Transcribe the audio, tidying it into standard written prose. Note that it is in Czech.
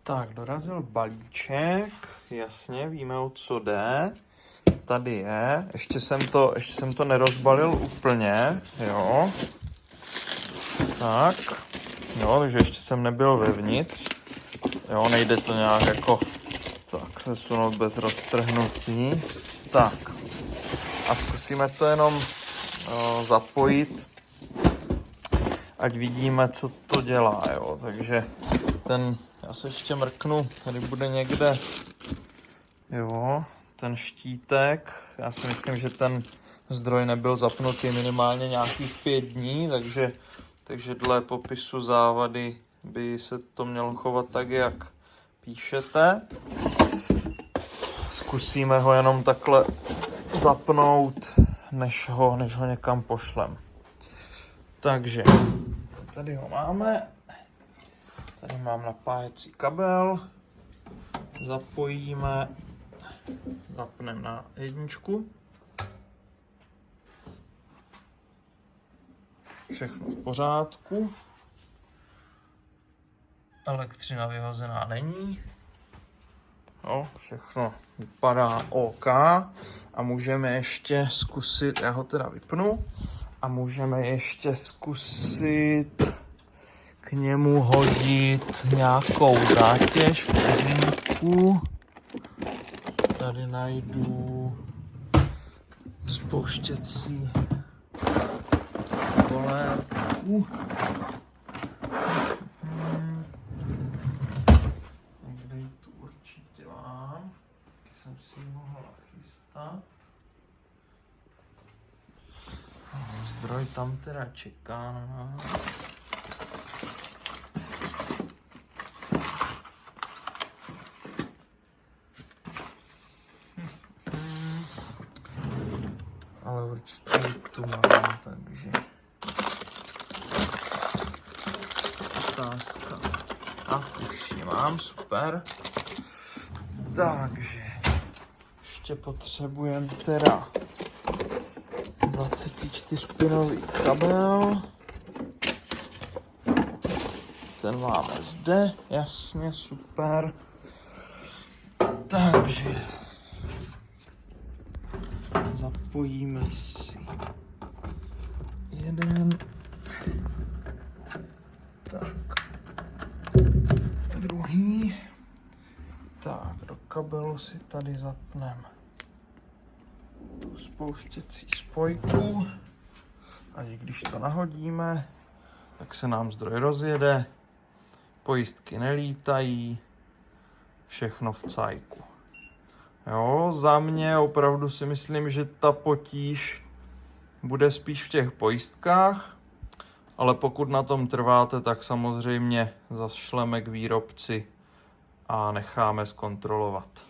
Tak, dorazil balíček, jasně, víme, o co jde. Tady je, ještě jsem to nerozbalil úplně, jo. Tak, jo, takže ještě jsem nebyl vevnitř. Jo, nejde to nějak jako tak sesunout bez roztrhnutí. Tak, a zkusíme to jenom zapojit, ať vidíme, co to dělá, jo. Takže já se ještě mrknu, tady bude někde, jo, ten štítek. Já si myslím, že ten zdroj nebyl zapnutý minimálně nějakých 5 dní, takže dle popisu závady by se to mělo chovat tak, jak píšete. Zkusíme ho jenom takhle zapnout, než ho někam pošlem. Takže tady ho máme. Tady mám napájecí kabel. Zapojíme, zapneme na 1. Všechno v pořádku. Elektřina vyhozená není. Jo, všechno vypadá OK. A můžeme ještě zkusit, já ho teda vypnu, a můžeme ještě zkusit k němu hodit nějakou zátěž, vteřinku. Tady najdu spouštěcí kolébku. Někde ji tu určitě mám, taky jsem si ji mohla chystat. Zdroj tam teda čeká na nás. Ale určitě tu mám, takže otázka. A už ji mám, super. Takže ještě potřebujeme teda 24-pinový kabel. Ten máme zde, jasně, super. Takže zapojíme si jeden, tak, druhý, tak, do kabelu si tady zapneme tu spouštěcí spojku a i když to nahodíme, tak se nám zdroj rozjede, pojistky nelítají, všechno v cajku. Jo, za mě opravdu si myslím, že ta potíž bude spíš v těch pojistkách, ale pokud na tom trváte, tak samozřejmě zašleme k výrobci a necháme zkontrolovat.